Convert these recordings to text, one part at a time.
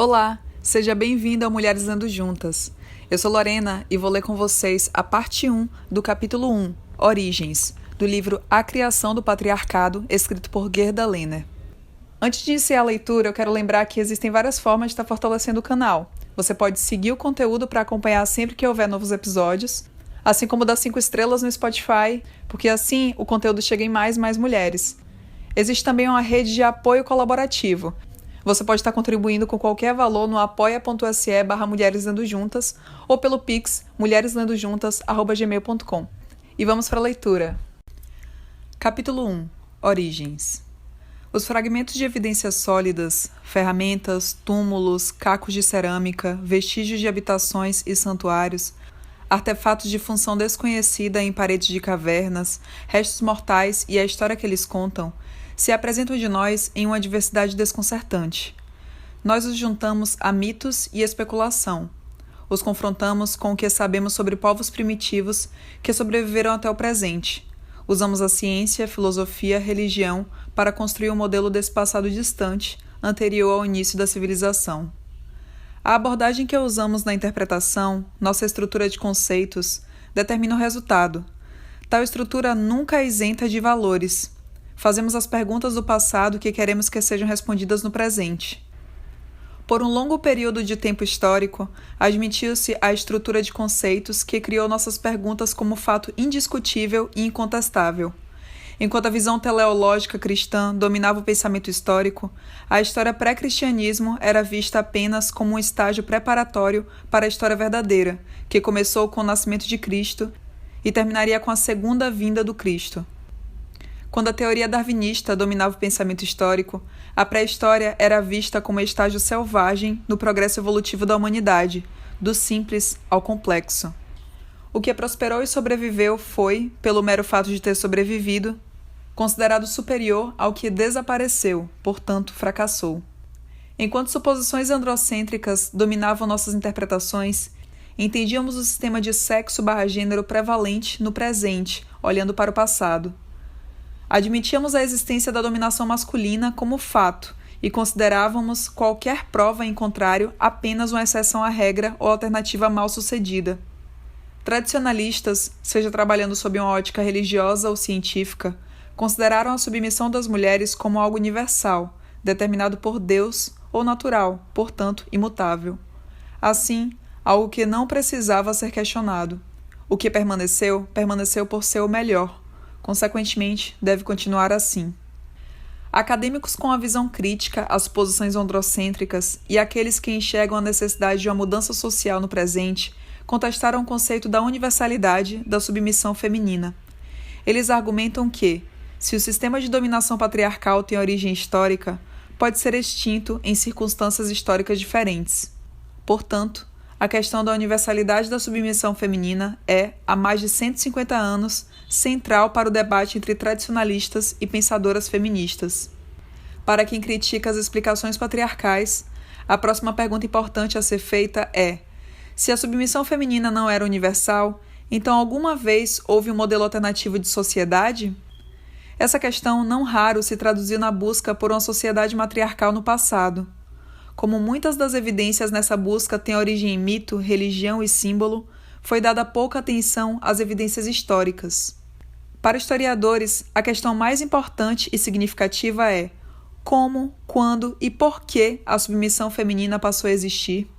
Olá, seja bem-vindo ao Mulheres Lendo Juntas. Eu sou Lorena e vou ler com vocês a parte 1 do capítulo 1, Origens, do livro A Criação do Patriarcado, escrito por Gerda Lerner. Antes de iniciar a leitura, eu quero lembrar que existem várias formas de estar fortalecendo o canal. Você pode seguir o conteúdo para acompanhar sempre que houver novos episódios, assim como dar 5 estrelas no Spotify, porque assim o conteúdo chega em mais mulheres. Existe também uma rede de apoio colaborativo. Você pode estar contribuindo com qualquer valor no apoia.se/Mulheres Lendo Juntas ou pelo Pix mulhereslendojuntas@gmail.com. E vamos para a leitura. Capítulo 1. Origens. Os fragmentos de evidências sólidas, ferramentas, túmulos, cacos de cerâmica, vestígios de habitações e santuários, artefatos de função desconhecida em paredes de cavernas, restos mortais e a história que eles contam, se apresentam de nós em uma diversidade desconcertante. Nós os juntamos a mitos e especulação. Os confrontamos com o que sabemos sobre povos primitivos que sobreviveram até o presente. Usamos a ciência, filosofia, religião para construir um modelo desse passado distante, anterior ao início da civilização. A abordagem que usamos na interpretação, nossa estrutura de conceitos, determina o resultado. Tal estrutura nunca é isenta de valores. Fazemos as perguntas do passado que queremos que sejam respondidas no presente. Por um longo período de tempo histórico, admitiu-se a estrutura de conceitos que criou nossas perguntas como fato indiscutível e incontestável. Enquanto a visão teleológica cristã dominava o pensamento histórico, a história pré-cristianismo era vista apenas como um estágio preparatório para a história verdadeira, que começou com o nascimento de Cristo e terminaria com a segunda vinda do Cristo. Quando a teoria darwinista dominava o pensamento histórico, a pré-história era vista como estágio selvagem no progresso evolutivo da humanidade, do simples ao complexo. O que prosperou e sobreviveu foi, pelo mero fato de ter sobrevivido, considerado superior ao que desapareceu, portanto fracassou. Enquanto suposições androcêntricas dominavam nossas interpretações, entendíamos o sistema de sexo/gênero prevalente no presente, olhando para o passado. Admitíamos a existência da dominação masculina como fato e considerávamos qualquer prova em contrário apenas uma exceção à regra ou alternativa mal sucedida. Tradicionalistas, seja trabalhando sob uma ótica religiosa ou científica, consideraram a submissão das mulheres como algo universal, determinado por Deus ou natural, portanto imutável. Assim, algo que não precisava ser questionado. O que permaneceu, permaneceu por ser o melhor. Consequentemente, deve continuar assim. Acadêmicos com a visão crítica às posições androcêntricas e aqueles que enxergam a necessidade de uma mudança social no presente contestaram o conceito da universalidade da submissão feminina. Eles argumentam que, se o sistema de dominação patriarcal tem origem histórica, pode ser extinto em circunstâncias históricas diferentes. Portanto, a questão da universalidade da submissão feminina é, há mais de 150 anos, central para o debate entre tradicionalistas e pensadoras feministas. Para quem critica as explicações patriarcais, a próxima pergunta importante a ser feita é: se a submissão feminina não era universal, então alguma vez houve um modelo alternativo de sociedade? Essa questão não raro se traduziu na busca por uma sociedade matriarcal no passado. Como muitas das evidências nessa busca têm origem em mito, religião e símbolo, foi dada pouca atenção às evidências históricas. Para historiadores, a questão mais importante e significativa é como, quando e por que a submissão feminina passou a existir.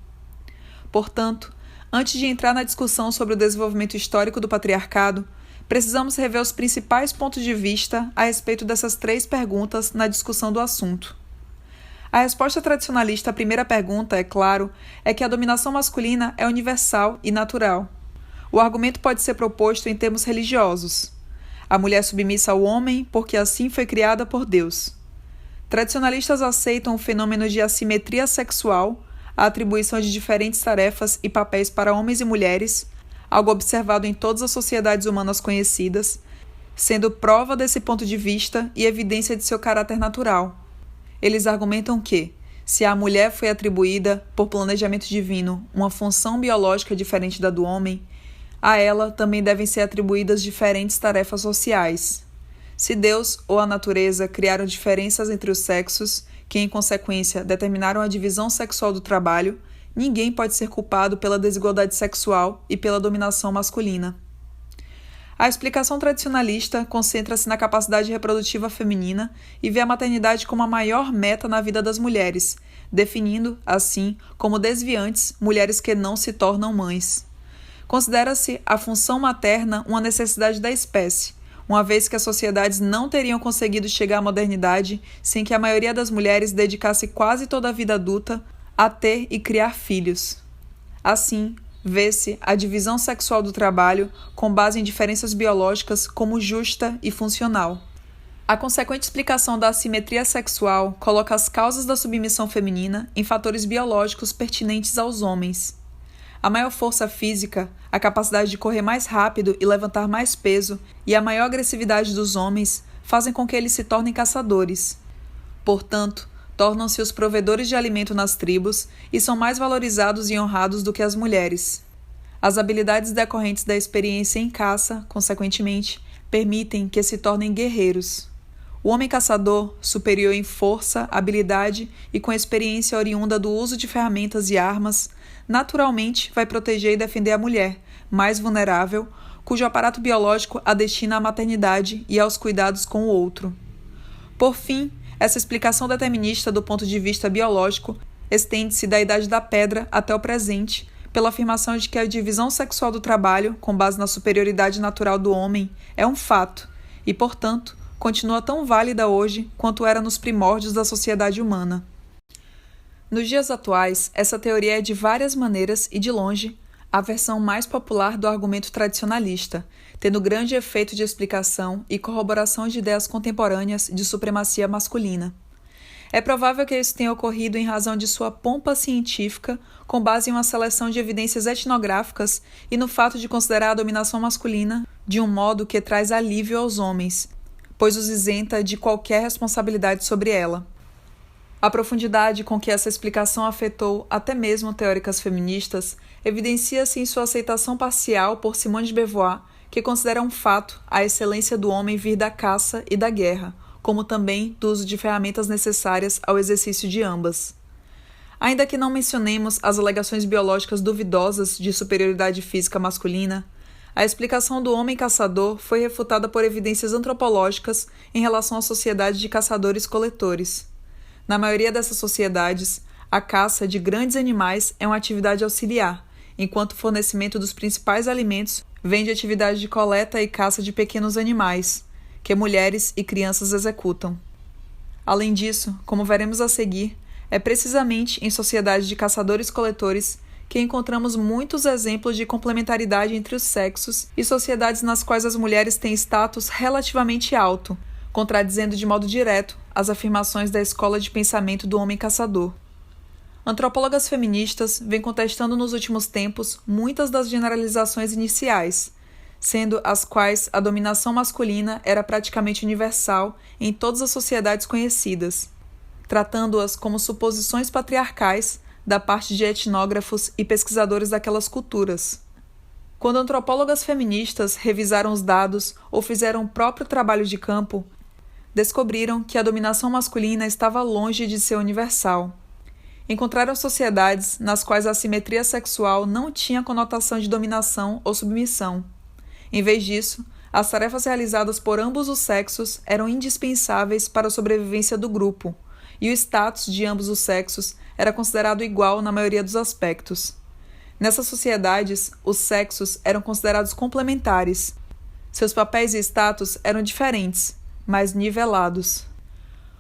Portanto, antes de entrar na discussão sobre o desenvolvimento histórico do patriarcado, precisamos rever os principais pontos de vista a respeito dessas 3 perguntas na discussão do assunto. A resposta tradicionalista à primeira pergunta, é claro, é que a dominação masculina é universal e natural. O argumento pode ser proposto em termos religiosos. A mulher é submissa ao homem porque assim foi criada por Deus. Tradicionalistas aceitam o fenômeno de assimetria sexual, a atribuição de diferentes tarefas e papéis para homens e mulheres, algo observado em todas as sociedades humanas conhecidas, sendo prova desse ponto de vista e evidência de seu caráter natural. Eles argumentam que, se à mulher foi atribuída, por planejamento divino, uma função biológica diferente da do homem, a ela também devem ser atribuídas diferentes tarefas sociais. Se Deus ou a natureza criaram diferenças entre os sexos, que em consequência determinaram a divisão sexual do trabalho, ninguém pode ser culpado pela desigualdade sexual e pela dominação masculina. A explicação tradicionalista concentra-se na capacidade reprodutiva feminina e vê a maternidade como a maior meta na vida das mulheres, definindo, assim, como desviantes mulheres que não se tornam mães. Considera-se a função materna uma necessidade da espécie, uma vez que as sociedades não teriam conseguido chegar à modernidade sem que a maioria das mulheres dedicasse quase toda a vida adulta a ter e criar filhos. Assim, vê-se a divisão sexual do trabalho com base em diferenças biológicas como justa e funcional. A consequente explicação da assimetria sexual coloca as causas da submissão feminina em fatores biológicos pertinentes aos homens. A maior força física, a capacidade de correr mais rápido e levantar mais peso e a maior agressividade dos homens fazem com que eles se tornem caçadores. Portanto, tornam-se os provedores de alimento nas tribos e são mais valorizados e honrados do que as mulheres. As habilidades decorrentes da experiência em caça, consequentemente, permitem que se tornem guerreiros. O homem caçador, superior em força, habilidade e com experiência oriunda do uso de ferramentas e armas, naturalmente vai proteger e defender a mulher, mais vulnerável, cujo aparato biológico a destina à maternidade e aos cuidados com o outro. Por fim, essa explicação determinista do ponto de vista biológico estende-se da Idade da Pedra até o presente, pela afirmação de que a divisão sexual do trabalho, com base na superioridade natural do homem, é um fato e, portanto, continua tão válida hoje quanto era nos primórdios da sociedade humana. Nos dias atuais, essa teoria é de várias maneiras e, de longe, a versão mais popular do argumento tradicionalista, tendo grande efeito de explicação e corroboração de ideias contemporâneas de supremacia masculina. É provável que isso tenha ocorrido em razão de sua pompa científica, com base em uma seleção de evidências etnográficas e no fato de considerar a dominação masculina de um modo que traz alívio aos homens, pois os isenta de qualquer responsabilidade sobre ela. A profundidade com que essa explicação afetou até mesmo teóricas feministas evidencia-se em sua aceitação parcial por Simone de Beauvoir, que considera um fato a excelência do homem vir da caça e da guerra, como também do uso de ferramentas necessárias ao exercício de ambas. Ainda que não mencionemos as alegações biológicas duvidosas de superioridade física masculina, a explicação do homem caçador foi refutada por evidências antropológicas em relação à sociedade de caçadores-coletores. Na maioria dessas sociedades, a caça de grandes animais é uma atividade auxiliar, enquanto o fornecimento dos principais alimentos vem de atividade de coleta e caça de pequenos animais, que mulheres e crianças executam. Além disso, como veremos a seguir, é precisamente em sociedades de caçadores-coletores que encontramos muitos exemplos de complementaridade entre os sexos e sociedades nas quais as mulheres têm status relativamente alto, contradizendo de modo direto as afirmações da escola de pensamento do homem caçador. Antropólogas feministas vêm contestando nos últimos tempos muitas das generalizações iniciais, sendo as quais a dominação masculina era praticamente universal em todas as sociedades conhecidas, tratando-as como suposições patriarcais da parte de etnógrafos e pesquisadores daquelas culturas. Quando antropólogas feministas revisaram os dados ou fizeram o próprio trabalho de campo, descobriram que a dominação masculina estava longe de ser universal. Encontraram sociedades nas quais a assimetria sexual não tinha conotação de dominação ou submissão. Em vez disso, as tarefas realizadas por ambos os sexos eram indispensáveis para a sobrevivência do grupo, e o status de ambos os sexos era considerado igual na maioria dos aspectos. Nessas sociedades, os sexos eram considerados complementares. Seus papéis e status eram diferentes, mas nivelados.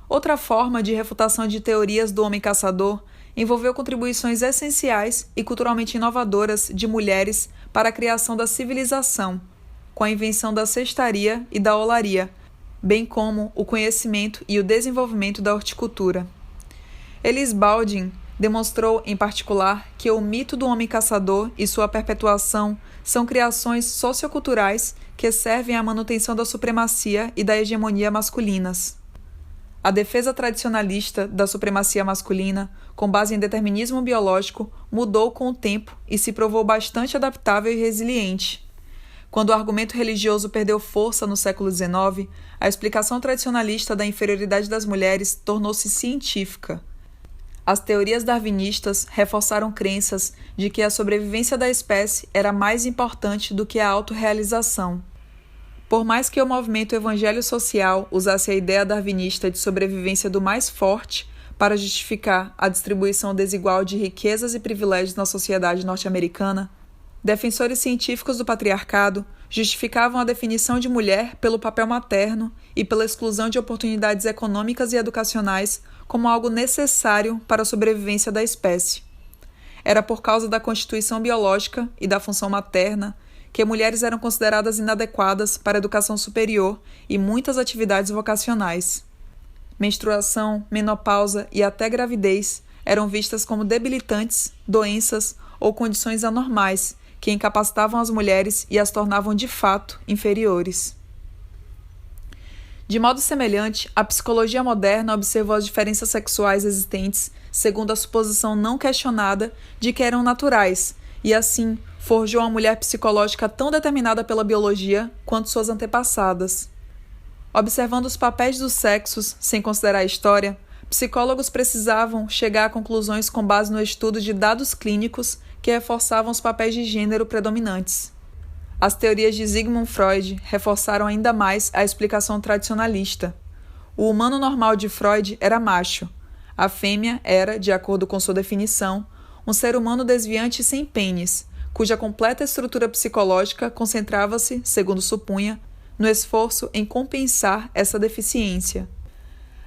Outra forma de refutação de teorias do homem caçador envolveu contribuições essenciais e culturalmente inovadoras de mulheres para a criação da civilização, com a invenção da cestaria e da olaria, bem como o conhecimento e o desenvolvimento da horticultura. Elise Baldwin demonstrou, em particular, que o mito do homem caçador e sua perpetuação são criações socioculturais que servem à manutenção da supremacia e da hegemonia masculinas. A defesa tradicionalista da supremacia masculina, com base em determinismo biológico, mudou com o tempo e se provou bastante adaptável e resiliente. Quando o argumento religioso perdeu força no século XIX, a explicação tradicionalista da inferioridade das mulheres tornou-se científica. As teorias darwinistas reforçaram crenças de que a sobrevivência da espécie era mais importante do que a autorrealização. Por mais que o movimento evangelho social usasse a ideia darwinista de sobrevivência do mais forte para justificar a distribuição desigual de riquezas e privilégios na sociedade norte-americana, defensores científicos do patriarcado justificavam a definição de mulher pelo papel materno e pela exclusão de oportunidades econômicas e educacionais como algo necessário para a sobrevivência da espécie. Era por causa da constituição biológica e da função materna que mulheres eram consideradas inadequadas para a educação superior e muitas atividades vocacionais. Menstruação, menopausa e até gravidez eram vistas como debilitantes, doenças ou condições anormais que incapacitavam as mulheres e as tornavam de fato inferiores. De modo semelhante, a psicologia moderna observou as diferenças sexuais existentes segundo a suposição não questionada de que eram naturais e, assim, forjou uma mulher psicológica tão determinada pela biologia quanto suas antepassadas. Observando os papéis dos sexos, sem considerar a história, psicólogos precisavam chegar a conclusões com base no estudo de dados clínicos que reforçavam os papéis de gênero predominantes. As teorias de Sigmund Freud reforçaram ainda mais a explicação tradicionalista. O humano normal de Freud era macho. A fêmea era, de acordo com sua definição, um ser humano desviante sem pênis, cuja completa estrutura psicológica concentrava-se, segundo supunha, no esforço em compensar essa deficiência.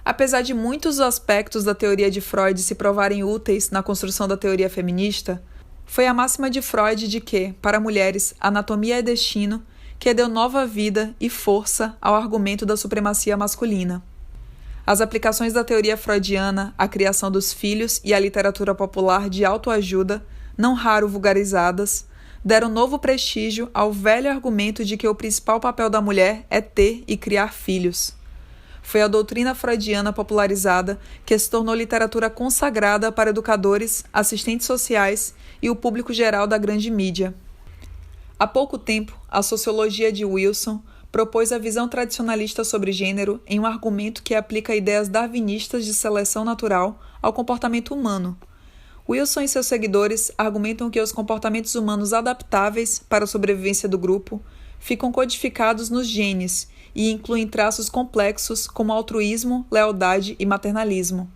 Apesar de muitos aspectos da teoria de Freud se provarem úteis na construção da teoria feminista, foi a máxima de Freud de que, para mulheres, anatomia é destino, que deu nova vida e força ao argumento da supremacia masculina. As aplicações da teoria freudiana à criação dos filhos e à literatura popular de autoajuda, não raro vulgarizadas, deram novo prestígio ao velho argumento de que o principal papel da mulher é ter e criar filhos. Foi a doutrina freudiana popularizada que se tornou literatura consagrada para educadores, assistentes sociais e o público geral da grande mídia. Há pouco tempo, a sociologia de Wilson propôs a visão tradicionalista sobre gênero em um argumento que aplica ideias darwinistas de seleção natural ao comportamento humano. Wilson e seus seguidores argumentam que os comportamentos humanos adaptáveis para a sobrevivência do grupo ficam codificados nos genes e incluem traços complexos como altruísmo, lealdade e maternalismo.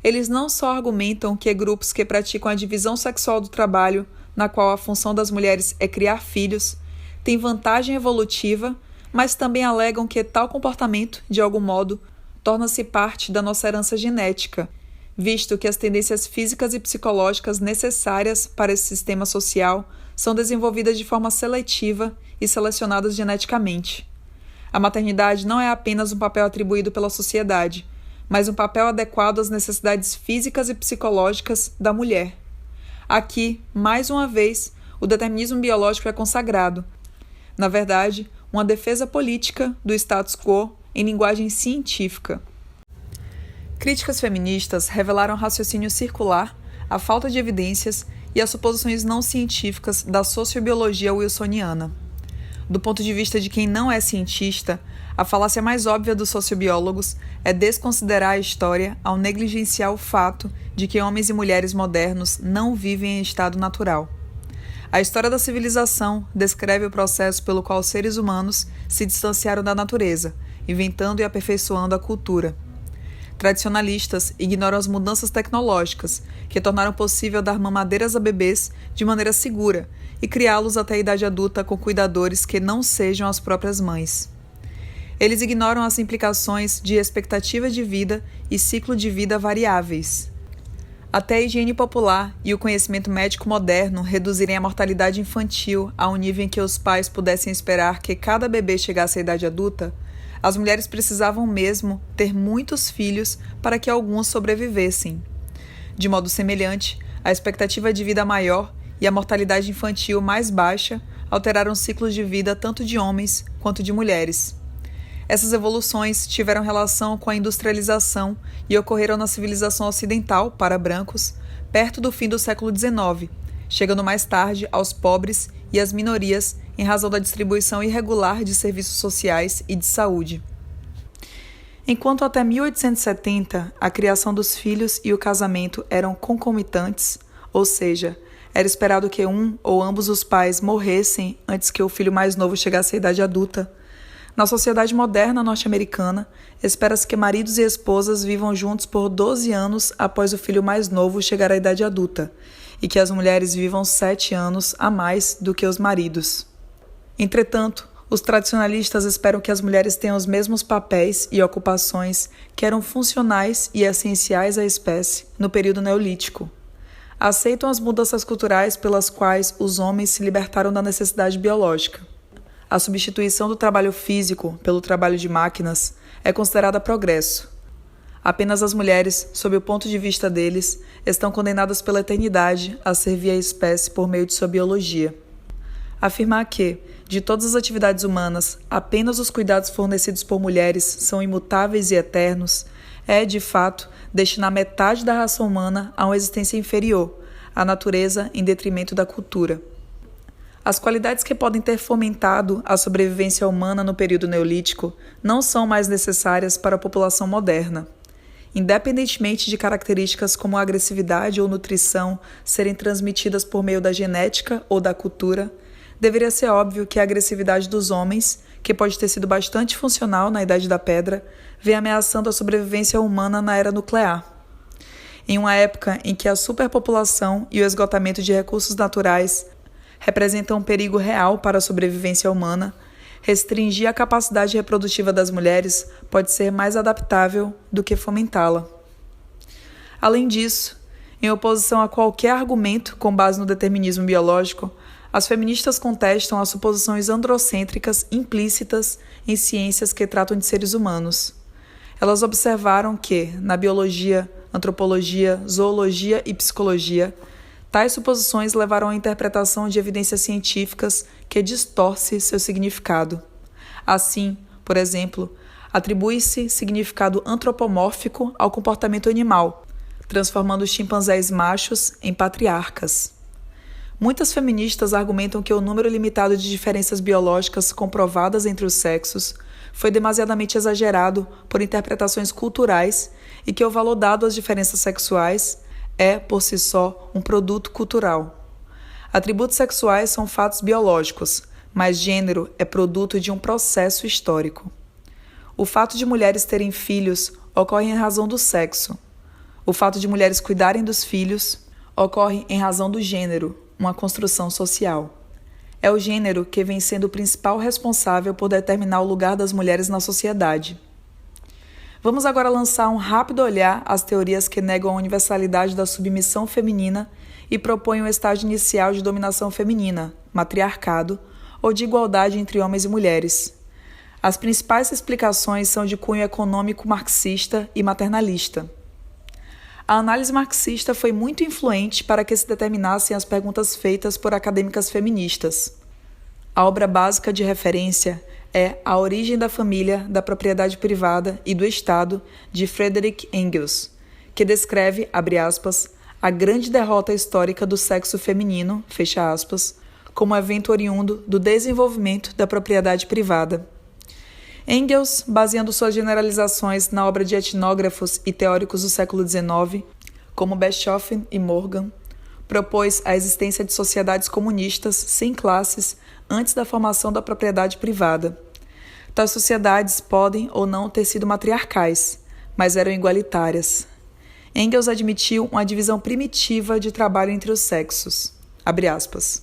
Eles não só argumentam que grupos que praticam a divisão sexual do trabalho, na qual a função das mulheres é criar filhos, têm vantagem evolutiva, mas também alegam que tal comportamento, de algum modo, torna-se parte da nossa herança genética, visto que as tendências físicas e psicológicas necessárias para esse sistema social são desenvolvidas de forma seletiva e selecionadas geneticamente. A maternidade não é apenas um papel atribuído pela sociedade, mas um papel adequado às necessidades físicas e psicológicas da mulher. Aqui, mais uma vez, o determinismo biológico é consagrado. Na verdade, uma defesa política do status quo em linguagem científica. Críticas feministas revelaram raciocínio circular, a falta de evidências e as suposições não científicas da sociobiologia wilsoniana. Do ponto de vista de quem não é cientista, a falácia mais óbvia dos sociobiólogos é desconsiderar a história ao negligenciar o fato de que homens e mulheres modernos não vivem em estado natural. A história da civilização descreve o processo pelo qual os seres humanos se distanciaram da natureza, inventando e aperfeiçoando a cultura. Tradicionalistas ignoram as mudanças tecnológicas, que tornaram possível dar mamadeiras a bebês de maneira segura e criá-los até a idade adulta com cuidadores que não sejam as próprias mães. Eles ignoram as implicações de expectativa de vida e ciclo de vida variáveis. Até a higiene popular e o conhecimento médico moderno reduzirem a mortalidade infantil a um nível em que os pais pudessem esperar que cada bebê chegasse à idade adulta, as mulheres precisavam mesmo ter muitos filhos para que alguns sobrevivessem. De modo semelhante, a expectativa de vida maior e a mortalidade infantil mais baixa alteraram os ciclos de vida tanto de homens quanto de mulheres. Essas evoluções tiveram relação com a industrialização e ocorreram na civilização ocidental, para brancos, perto do fim do século XIX, chegando mais tarde aos pobres e às minorias em razão da distribuição irregular de serviços sociais e de saúde. Enquanto até 1870 a criação dos filhos e o casamento eram concomitantes, ou seja, era esperado que um ou ambos os pais morressem antes que o filho mais novo chegasse à idade adulta, na sociedade moderna norte-americana, espera-se que maridos e esposas vivam juntos por 12 anos após o filho mais novo chegar à idade adulta, e que as mulheres vivam 7 anos a mais do que os maridos. Entretanto, os tradicionalistas esperam que as mulheres tenham os mesmos papéis e ocupações que eram funcionais e essenciais à espécie no período neolítico. Aceitam as mudanças culturais pelas quais os homens se libertaram da necessidade biológica. A substituição do trabalho físico pelo trabalho de máquinas é considerada progresso. Apenas as mulheres, sob o ponto de vista deles, estão condenadas pela eternidade a servir a espécie por meio de sua biologia. Afirmar que, de todas as atividades humanas, apenas os cuidados fornecidos por mulheres são imutáveis e eternos é, de fato, destinar metade da raça humana a uma existência inferior, à natureza em detrimento da cultura. As qualidades que podem ter fomentado a sobrevivência humana no período neolítico não são mais necessárias para a população moderna. Independentemente de características como a agressividade ou nutrição serem transmitidas por meio da genética ou da cultura, deveria ser óbvio que a agressividade dos homens, que pode ter sido bastante funcional na Idade da Pedra, vem ameaçando a sobrevivência humana na era nuclear. Em uma época em que a superpopulação e o esgotamento de recursos naturais representam um perigo real para a sobrevivência humana, restringir a capacidade reprodutiva das mulheres pode ser mais adaptável do que fomentá-la. Além disso, em oposição a qualquer argumento com base no determinismo biológico, as feministas contestam as suposições androcêntricas implícitas em ciências que tratam de seres humanos. Elas observaram que, na biologia, antropologia, zoologia e psicologia, tais suposições levaram à interpretação de evidências científicas que distorce seu significado. Assim, por exemplo, atribui-se significado antropomórfico ao comportamento animal, transformando os chimpanzés machos em patriarcas. Muitas feministas argumentam que o número limitado de diferenças biológicas comprovadas entre os sexos foi demasiadamente exagerado por interpretações culturais e que o valor dado às diferenças sexuais é, por si só, um produto cultural. Atributos sexuais são fatos biológicos, mas gênero é produto de um processo histórico. O fato de mulheres terem filhos ocorre em razão do sexo. O fato de mulheres cuidarem dos filhos ocorre em razão do gênero, uma construção social. É o gênero que vem sendo o principal responsável por determinar o lugar das mulheres na sociedade. Vamos agora lançar um rápido olhar às teorias que negam a universalidade da submissão feminina e propõem um estágio inicial de dominação feminina, matriarcado, ou de igualdade entre homens e mulheres. As principais explicações são de cunho econômico marxista e maternalista. A análise marxista foi muito influente para que se determinassem as perguntas feitas por acadêmicas feministas. A obra básica de referência é A Origem da Família, da Propriedade Privada e do Estado, de Friedrich Engels, que descreve, abre aspas, a grande derrota histórica do sexo feminino, fecha aspas, como evento oriundo do desenvolvimento da propriedade privada. Engels, baseando suas generalizações na obra de etnógrafos e teóricos do século XIX, como Bischoff e Morgan, propôs a existência de sociedades comunistas sem classes antes da formação da propriedade privada. Tais sociedades podem ou não ter sido matriarcais, mas eram igualitárias. Engels admitiu uma divisão primitiva de trabalho entre os sexos. Abre aspas.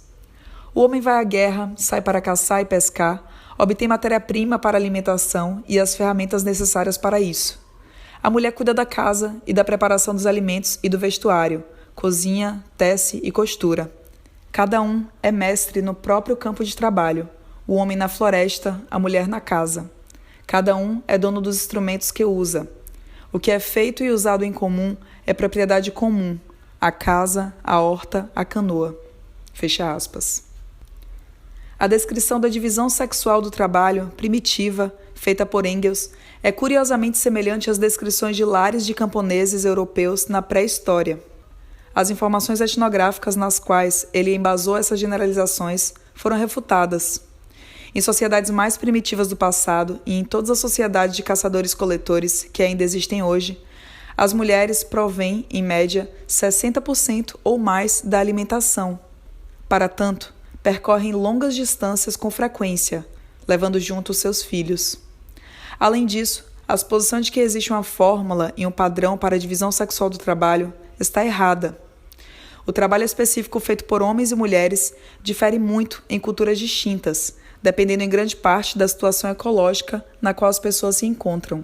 O homem vai à guerra, sai para caçar e pescar, obtém matéria-prima para alimentação e as ferramentas necessárias para isso. A mulher cuida da casa e da preparação dos alimentos e do vestuário, cozinha, tece e costura. Cada um é mestre no próprio campo de trabalho, o homem na floresta, a mulher na casa. Cada um é dono dos instrumentos que usa. O que é feito e usado em comum é propriedade comum, a casa, a horta, a canoa. Fecha aspas. A descrição da divisão sexual do trabalho, primitiva, feita por Engels, é curiosamente semelhante às descrições de lares de camponeses europeus na pré-história. as informações etnográficas nas quais ele embasou essas generalizações foram refutadas. Em sociedades mais primitivas do passado e em todas as sociedades de caçadores-coletores que ainda existem hoje, as mulheres provêm, em média, 60% ou mais da alimentação. Para tanto, percorrem longas distâncias com frequência, levando junto os seus filhos. Além disso, a suposição de que existe uma fórmula e um padrão para a divisão sexual do trabalho está errada. O trabalho específico feito por homens e mulheres difere muito em culturas distintas, dependendo em grande parte da situação ecológica na qual as pessoas se encontram.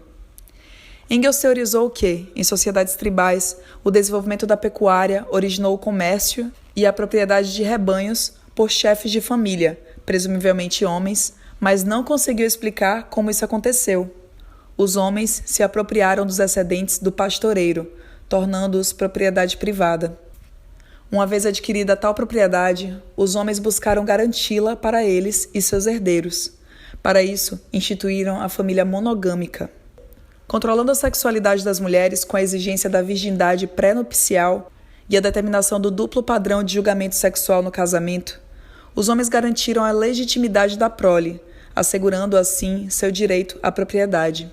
Engels teorizou que, em sociedades tribais, o desenvolvimento da pecuária originou o comércio e a propriedade de rebanhos por chefes de família, presumivelmente homens, mas não conseguiu explicar como isso aconteceu. Os homens se apropriaram dos excedentes do pastoreiro, tornando-os propriedade privada. Uma vez adquirida tal propriedade, os homens buscaram garanti-la para eles e seus herdeiros. Para isso, instituíram a família monogâmica. Controlando a sexualidade das mulheres com a exigência da virgindade pré-nupcial e a determinação do duplo padrão de julgamento sexual no casamento, os homens garantiram a legitimidade da prole, assegurando assim seu direito à propriedade.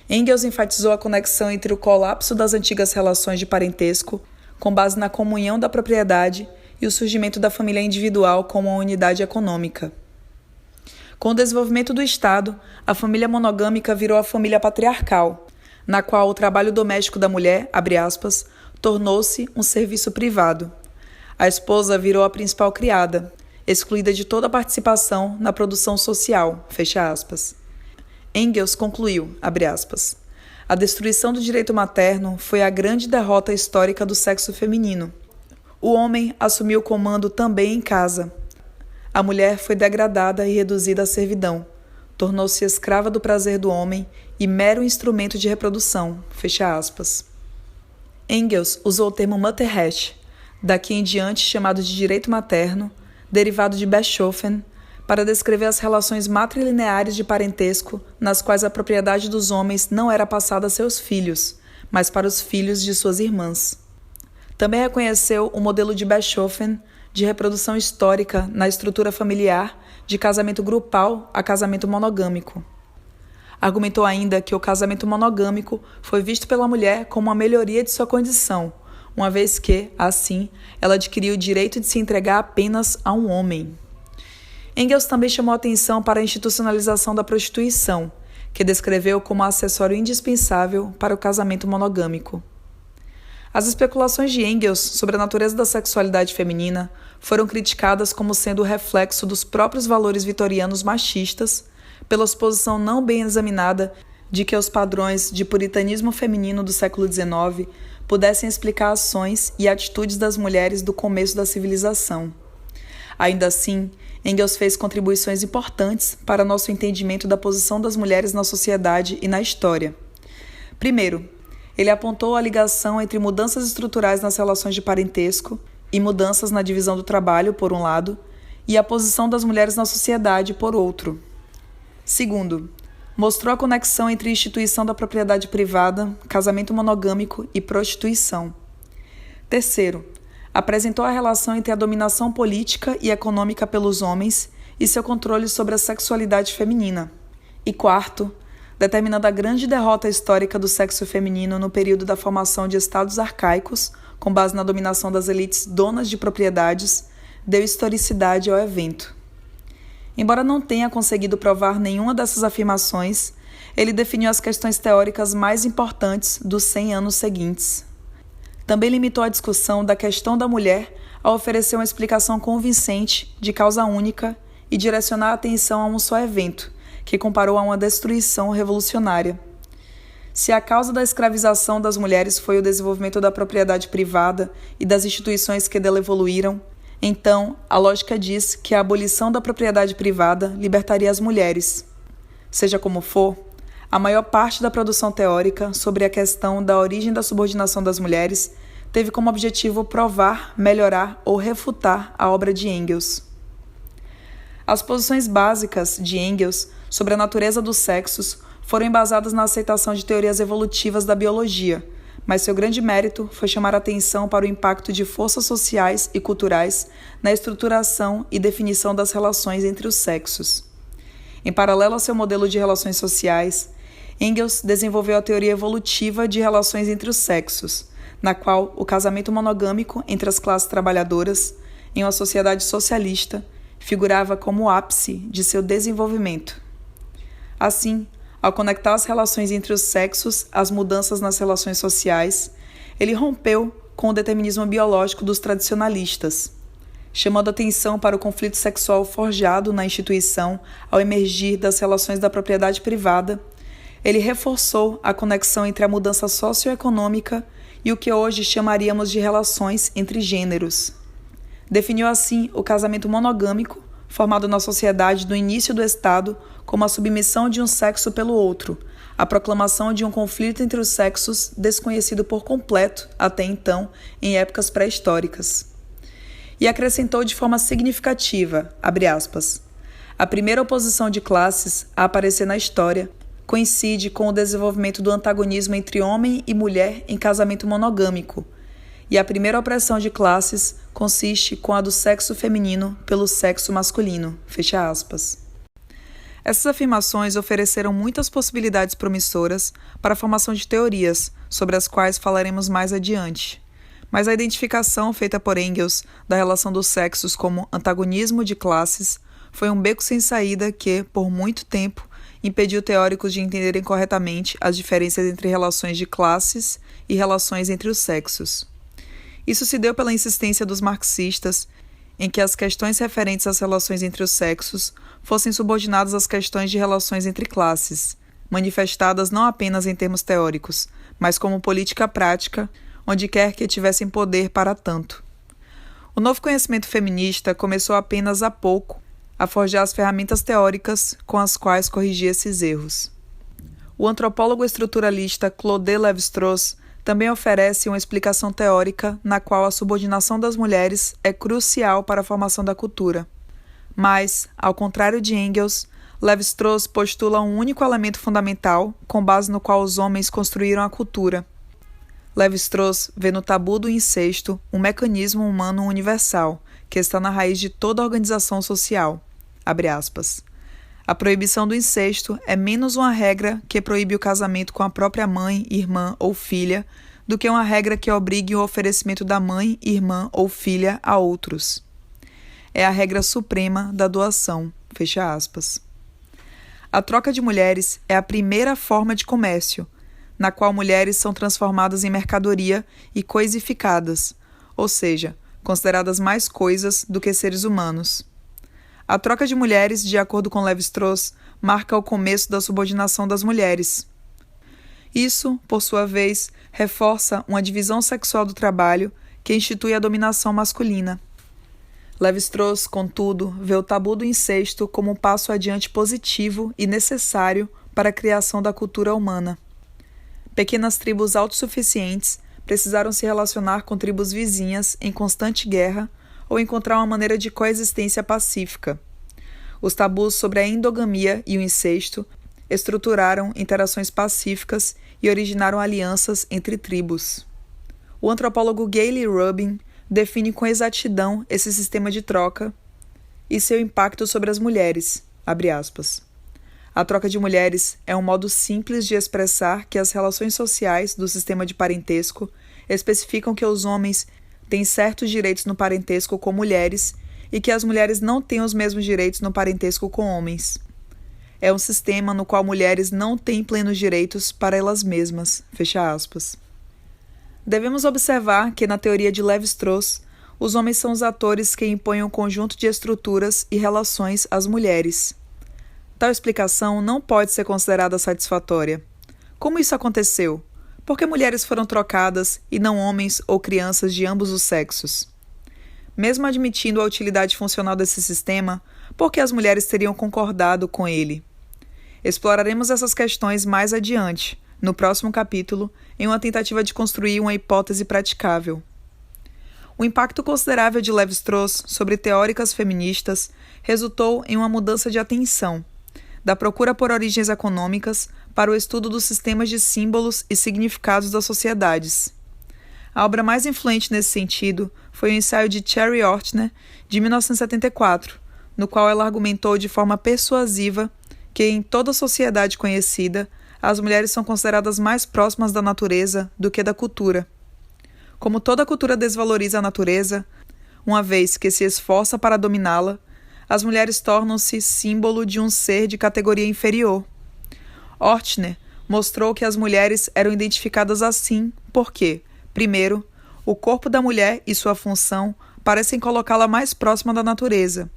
Engels enfatizou a conexão entre o colapso das antigas relações de parentesco, com base na comunhão da propriedade, e o surgimento da família individual como uma unidade econômica. Com o desenvolvimento do Estado, a família monogâmica virou a família patriarcal, na qual o trabalho doméstico da mulher, abre aspas, tornou-se um serviço privado. A esposa virou a principal criada, excluída de toda participação na produção social, fecha aspas. Engels concluiu, abre aspas, a destruição do direito materno foi a grande derrota histórica do sexo feminino. O homem assumiu o comando também em casa. A mulher foi degradada e reduzida à servidão. Tornou-se escrava do prazer do homem e mero instrumento de reprodução, fecha aspas. Engels usou o termo Mutterrecht, daqui em diante chamado de direito materno, derivado de Bischoffer, para descrever as relações matrilineares de parentesco nas quais a propriedade dos homens não era passada a seus filhos, mas para os filhos de suas irmãs. Também reconheceu o modelo de Bischoffer de reprodução histórica na estrutura familiar de casamento grupal a casamento monogâmico. Argumentou ainda que o casamento monogâmico foi visto pela mulher como uma melhoria de sua condição, uma vez que, assim, ela adquiriu o direito de se entregar apenas a um homem. Engels também chamou atenção para a institucionalização da prostituição, que descreveu como acessório indispensável para o casamento monogâmico. As especulações de Engels sobre a natureza da sexualidade feminina foram criticadas como sendo o reflexo dos próprios valores vitorianos machistas, pela suposição não bem examinada de que os padrões de puritanismo feminino do século XIX pudessem explicar ações e atitudes das mulheres do começo da civilização. Ainda assim, Engels fez contribuições importantes para nosso entendimento da posição das mulheres na sociedade e na história. Primeiro, ele apontou a ligação entre mudanças estruturais nas relações de parentesco e mudanças na divisão do trabalho, por um lado, e a posição das mulheres na sociedade, por outro. Segundo, mostrou a conexão entre a instituição da propriedade privada, casamento monogâmico e prostituição. Terceiro, apresentou a relação entre a dominação política e econômica pelos homens e seu controle sobre a sexualidade feminina. E quarto, determinando a grande derrota histórica do sexo feminino no período da formação de estados arcaicos, com base na dominação das elites donas de propriedades, deu historicidade ao evento. Embora não tenha conseguido provar nenhuma dessas afirmações, ele definiu as questões teóricas mais importantes dos 100 anos seguintes. Também limitou a discussão da questão da mulher a oferecer uma explicação convincente de causa única e direcionar a atenção a um só evento, que comparou a uma destruição revolucionária. Se a causa da escravização das mulheres foi o desenvolvimento da propriedade privada e das instituições que dela evoluíram, então a lógica diz que a abolição da propriedade privada libertaria as mulheres. Seja como for, a maior parte da produção teórica sobre a questão da origem da subordinação das mulheres teve como objetivo provar, melhorar ou refutar a obra de Engels. As posições básicas de Engels sobre a natureza dos sexos foram embasadas na aceitação de teorias evolutivas da biologia, mas seu grande mérito foi chamar a atenção para o impacto de forças sociais e culturais na estruturação e definição das relações entre os sexos. Em paralelo ao seu modelo de relações sociais, Engels desenvolveu a teoria evolutiva de relações entre os sexos, na qual o casamento monogâmico entre as classes trabalhadoras, em uma sociedade socialista, figurava como o ápice de seu desenvolvimento. Assim, ao conectar as relações entre os sexos às mudanças nas relações sociais, ele rompeu com o determinismo biológico dos tradicionalistas, chamando atenção para o conflito sexual forjado na instituição ao emergir das relações da propriedade privada. Ele reforçou a conexão entre a mudança socioeconômica e o que hoje chamaríamos de relações entre gêneros. Definiu assim o casamento monogâmico, formado na sociedade do início do Estado, como a submissão de um sexo pelo outro, a proclamação de um conflito entre os sexos desconhecido por completo até então em épocas pré-históricas. E acrescentou de forma significativa, abre aspas, a primeira oposição de classes a aparecer na história coincide com o desenvolvimento do antagonismo entre homem e mulher em casamento monogâmico, e a primeira opressão de classes consiste com a do sexo feminino pelo sexo masculino, fecha aspas. Essas afirmações ofereceram muitas possibilidades promissoras para a formação de teorias, sobre as quais falaremos mais adiante. Mas a identificação feita por Engels da relação dos sexos como antagonismo de classes foi um beco sem saída que, por muito tempo, impediu teóricos de entenderem corretamente as diferenças entre relações de classes e relações entre os sexos. Isso se deu pela insistência dos marxistas em que as questões referentes às relações entre os sexos fossem subordinadas às questões de relações entre classes, manifestadas não apenas em termos teóricos, mas como política prática, onde quer que tivessem poder para tanto. O novo conhecimento feminista começou apenas há pouco a forjar as ferramentas teóricas com as quais corrigir esses erros. O antropólogo estruturalista Claude Lévi-Strauss também oferece uma explicação teórica na qual a subordinação das mulheres é crucial para a formação da cultura. Mas, ao contrário de Engels, Lévi-Strauss postula um único elemento fundamental com base no qual os homens construíram a cultura. Lévi-Strauss vê no tabu do incesto um mecanismo humano universal que está na raiz de toda organização social. Abre aspas. A proibição do incesto é menos uma regra que proíbe o casamento com a própria mãe, irmã ou filha do que uma regra que obrigue o oferecimento da mãe, irmã ou filha a outros. É a regra suprema da doação, fecha aspas. A troca de mulheres é a primeira forma de comércio, na qual mulheres são transformadas em mercadoria e coisificadas, ou seja, consideradas mais coisas do que seres humanos. A troca de mulheres, de acordo com Lévi-Strauss, marca o começo da subordinação das mulheres. Isso, por sua vez, reforça uma divisão sexual do trabalho que institui a dominação masculina. Lévi-Strauss, contudo, vê o tabu do incesto como um passo adiante positivo e necessário para a criação da cultura humana. Pequenas tribos autossuficientes precisaram se relacionar com tribos vizinhas em constante guerra ou encontrar uma maneira de coexistência pacífica. Os tabus sobre a endogamia e o incesto estruturaram interações pacíficas e originaram alianças entre tribos. O antropólogo Gayle Rubin define com exatidão esse sistema de troca e seu impacto sobre as mulheres, abre aspas. A troca de mulheres é um modo simples de expressar que as relações sociais do sistema de parentesco especificam que os homens têm certos direitos no parentesco com mulheres e que as mulheres não têm os mesmos direitos no parentesco com homens. É um sistema no qual mulheres não têm plenos direitos para elas mesmas, fecha aspas. Devemos observar que, na teoria de Lévi-Strauss, os homens são os atores que impõem um conjunto de estruturas e relações às mulheres. Tal explicação não pode ser considerada satisfatória. Como isso aconteceu? Por que mulheres foram trocadas e não homens ou crianças de ambos os sexos? Mesmo admitindo a utilidade funcional desse sistema, por que as mulheres teriam concordado com ele? Exploraremos essas questões mais adiante, no próximo capítulo, em uma tentativa de construir uma hipótese praticável. O impacto considerável de Lévi-Strauss sobre teóricas feministas resultou em uma mudança de atenção. da procura por origens econômicas para o estudo dos sistemas de símbolos e significados das sociedades. A obra mais influente nesse sentido foi o ensaio de Cherry Ortner, de 1974, no qual ela argumentou de forma persuasiva que, em toda sociedade conhecida, as mulheres são consideradas mais próximas da natureza do que da cultura. Como toda cultura desvaloriza a natureza, uma vez que se esforça para dominá-la, as mulheres tornam-se símbolo de um ser de categoria inferior. Ortner mostrou que as mulheres eram identificadas assim porque, primeiro, o corpo da mulher e sua função parecem colocá-la mais próxima da natureza.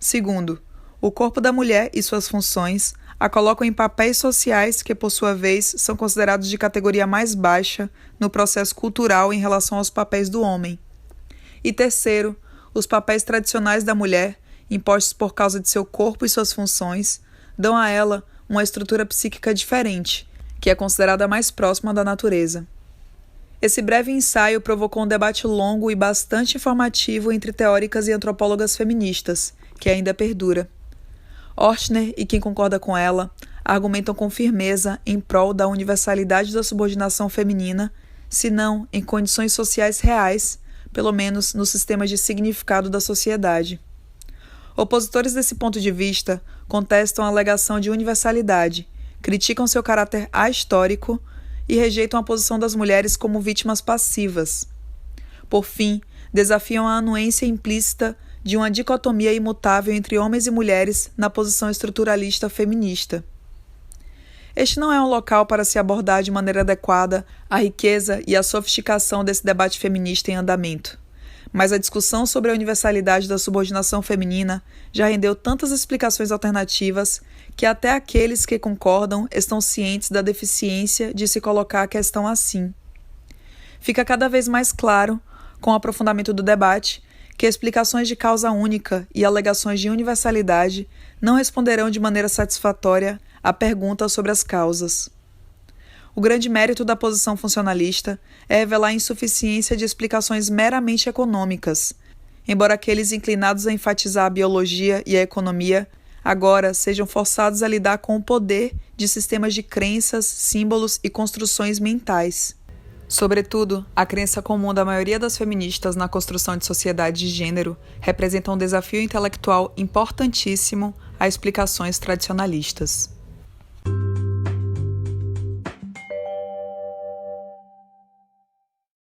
Segundo, o corpo da mulher e suas funções a colocam em papéis sociais que, por sua vez, são considerados de categoria mais baixa no processo cultural em relação aos papéis do homem. E terceiro, os papéis tradicionais da mulher, impostos por causa de seu corpo e suas funções, dão a ela uma estrutura psíquica diferente, que é considerada mais próxima da natureza. Esse breve ensaio provocou um debate longo e bastante informativo entre teóricas e antropólogas feministas, que ainda perdura. Ortner e quem concorda com ela argumentam com firmeza em prol da universalidade da subordinação feminina, se não em condições sociais reais, pelo menos no sistema de significado da sociedade. Opositores desse ponto de vista contestam a alegação de universalidade, criticam seu caráter ahistórico e rejeitam a posição das mulheres como vítimas passivas. Por fim, desafiam a anuência implícita de uma dicotomia imutável entre homens e mulheres na posição estruturalista feminista. Este não é um local para se abordar de maneira adequada a riqueza e a sofisticação desse debate feminista em andamento, mas a discussão sobre a universalidade da subordinação feminina já rendeu tantas explicações alternativas que até aqueles que concordam estão cientes da deficiência de se colocar a questão assim. Fica cada vez mais claro, com o aprofundamento do debate, que explicações de causa única e alegações de universalidade não responderão de maneira satisfatória à pergunta sobre as causas. O grande mérito da posição funcionalista é revelar a insuficiência de explicações meramente econômicas, embora aqueles inclinados a enfatizar a biologia e a economia agora sejam forçados a lidar com o poder de sistemas de crenças, símbolos e construções mentais. Sobretudo, a crença comum da maioria das feministas na construção de sociedade de gênero representa um desafio intelectual importantíssimo a explicações tradicionalistas.